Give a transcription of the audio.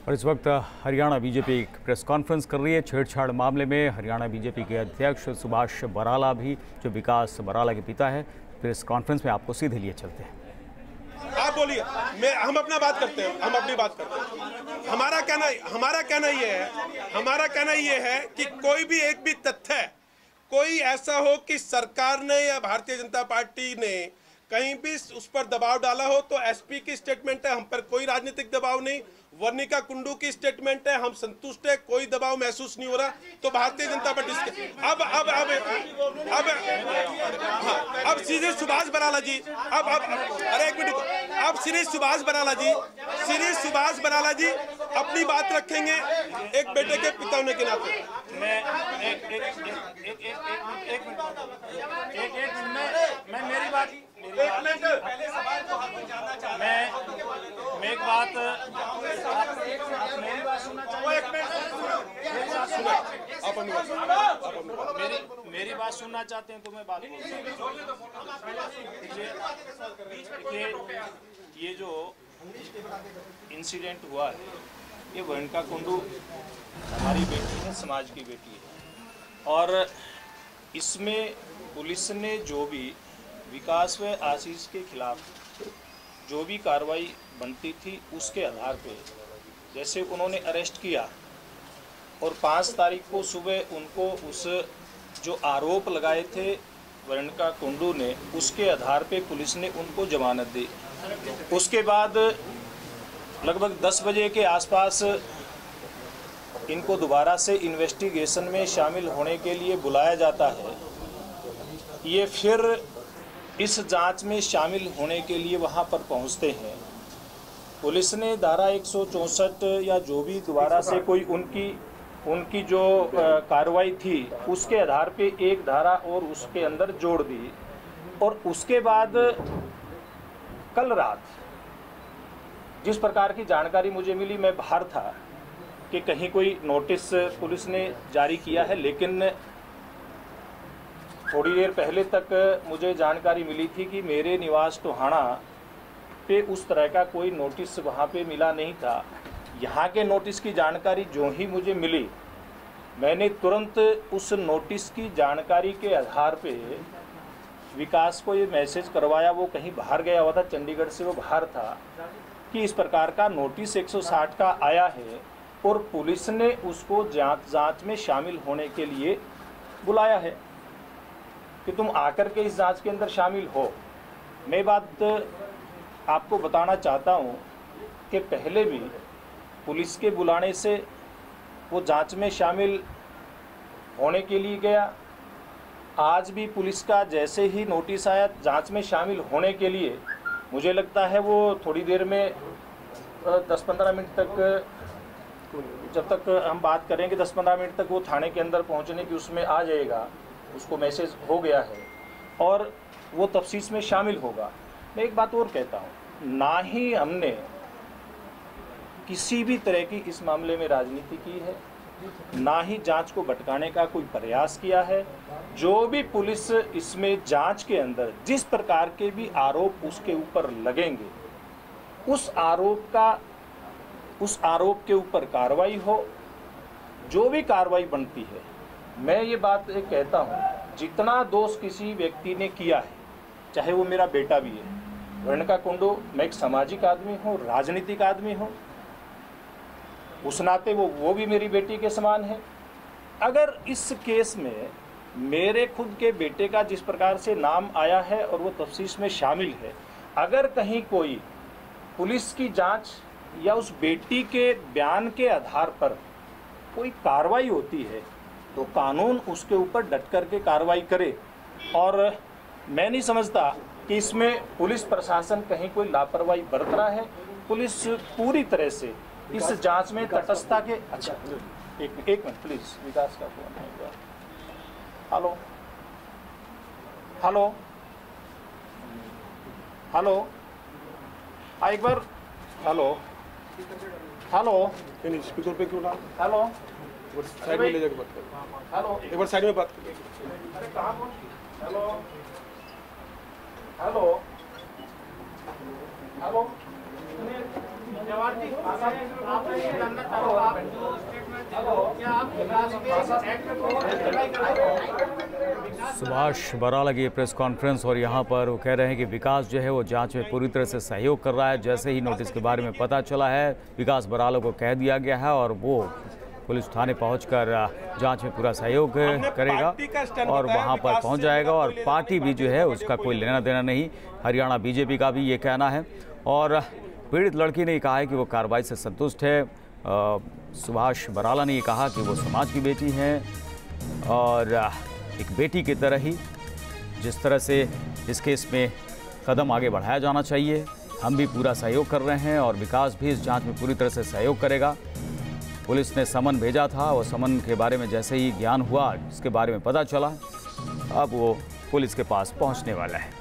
और इस वक्त हरियाणा बीजेपी एक प्रेस कॉन्फ्रेंस कर रही है छेड़छाड़ मामले में। हरियाणा बीजेपी के अध्यक्ष सुभाष बराला भी, जो विकास बराला के पिता है, प्रेस कॉन्फ्रेंस में आपको सीधे लिए चलते हैं। आप बोलिए, हम अपना बात करते हैं, हम अपनी बात करते हैं। हमारा कहना ये है कि कोई भी एक भी तथ्य कोई ऐसा हो कि सरकार ने या भारतीय जनता पार्टी ने कहीं भी उस पर दबाव डाला हो तो एसपी की स्टेटमेंट है, हम पर कोई राजनीतिक दबाव नहीं। वर्णिका कुंडू की स्टेटमेंट है, हम संतुष्ट है, कोई दबाव महसूस नहीं हो रहा। तो भारतीय जनता पार्टी अब सीधे सुभाष बराला जी, अरे एक मिनट, अब श्री सुभाष बराला जी अपनी बात रखेंगे एक बेटे के पिता होने के नाते। मेरी बात सुनना चाहते हैं तो मैं बात देखिए, ये जो इंसिडेंट हुआ है, ये वर्णिका कुंडू हमारी बेटी है, समाज की बेटी है, और इसमें पुलिस ने जो भी विकास व आशीष के खिलाफ जो भी कार्रवाई बनती थी उसके आधार पे जैसे उन्होंने अरेस्ट किया और 5 तारीख को सुबह उनको उस जो आरोप लगाए थे वर्णिका कुंडू ने, उसके आधार पे पुलिस ने उनको जमानत दी। उसके बाद लगभग 10 बजे के आसपास इनको दोबारा से इन्वेस्टिगेशन में शामिल होने के लिए बुलाया जाता है। ये फिर इस जांच में शामिल होने के लिए वहां पर पहुंचते हैं। पुलिस ने धारा 164 या जो भी दोबारा से कोई उनकी जो कार्रवाई थी उसके आधार पे एक धारा और उसके अंदर जोड़ दी। और उसके बाद कल रात जिस प्रकार की जानकारी मुझे मिली, मैं बाहर था, कि कहीं कोई नोटिस पुलिस ने जारी किया है, लेकिन थोड़ी देर पहले तक मुझे जानकारी मिली थी कि मेरे निवास टोहाना पे उस तरह का कोई नोटिस वहाँ पे मिला नहीं था। यहाँ के नोटिस की जानकारी जो ही मुझे मिली, मैंने तुरंत उस नोटिस की जानकारी के आधार पे विकास को ये मैसेज करवाया। वो कहीं बाहर गया हुआ था, चंडीगढ़ से वो बाहर था, कि इस प्रकार का नोटिस 160 का आया है और पुलिस ने उसको जांच में शामिल होने के लिए बुलाया है कि तुम आकर के इस जांच के अंदर शामिल हो। मैं बात आपको बताना चाहता हूं कि पहले भी पुलिस के बुलाने से वो जांच में शामिल होने के लिए गया। आज भी पुलिस का जैसे ही नोटिस आया जांच में शामिल होने के लिए, मुझे लगता है वो थोड़ी देर में 10-15 मिनट तक, जब तक हम बात करेंगे 10-15 मिनट तक वो थाने के अंदर पहुंचने की उसमें आ जाएगा, उसको मैसेज हो गया है और वो तफ्सीस में शामिल होगा। मैं एक बात और कहता हूँ, ना ही हमने किसी भी तरह की इस मामले में राजनीति की है, ना ही जांच को भटकाने का कोई प्रयास किया है। जो भी पुलिस इसमें जांच के अंदर जिस प्रकार के भी आरोप उसके ऊपर लगेंगे, उस आरोप के ऊपर कार्रवाई हो, जो भी कार्रवाई बनती है। मैं ये बात एक कहता हूँ, जितना दोष किसी व्यक्ति ने किया है, चाहे वो मेरा बेटा भी है, वर्णिका कुंडू, मैं एक सामाजिक आदमी हूँ, राजनीतिक आदमी हूँ, उस नाते वो भी मेरी बेटी के समान है। अगर इस केस में मेरे खुद के बेटे का जिस प्रकार से नाम आया है और वो तफ्सीस में शामिल है, अगर कहीं कोई पुलिस की जांच या उस बेटी के बयान के आधार पर कोई कार्रवाई होती है तो कानून उसके ऊपर डट कर के कार्रवाई करे। और मैं नहीं समझता कि इसमें पुलिस प्रशासन कहीं कोई लापरवाही बरत रहा है। पुलिस पूरी तरह से इस जांच में तटस्थता के। अच्छा, एक मिनट प्लीज, विकास का फोन है। हेलो हेलो हेलो, एक बार हेलो हेलो, स्पीकर पे क्यों ना, हेलो, साइड में ले जाकर बात करो। हेलो, एक बार साइड में बात करो। अरे कहाँ पहुंच? Hello hello hello, Subhash Barala की प्रेस कॉन्फ्रेंस और यहाँ पर वो कह रहे हैं कि विकास जो है वो जांच में पूरी तरह से सहयोग कर रहा है। जैसे ही नोटिस के बारे में पता चला है, विकास बराला को कह दिया गया है और वो पुलिस थाने पहुंचकर जांच में पूरा सहयोग करेगा और वहां पर पहुंच जाएगा। और पार्टी भी जो है उसका कोई लेना देना नहीं, हरियाणा बीजेपी का भी ये कहना है। और पीड़ित लड़की ने कहा है कि वो कार्रवाई से संतुष्ट है। सुभाष बराला ने ये कहा कि वो समाज की बेटी हैं और एक बेटी की तरह ही जिस तरह से इस केस में कदम आगे बढ़ाया जाना चाहिए, हम भी पूरा सहयोग कर रहे हैं और विकास भी इस जांच में पूरी तरह से सहयोग करेगा। पुलिस ने समन भेजा था और समन के बारे में जैसे ही ज्ञान हुआ, इसके बारे में पता चला, अब वो पुलिस के पास पहुंचने वाला है।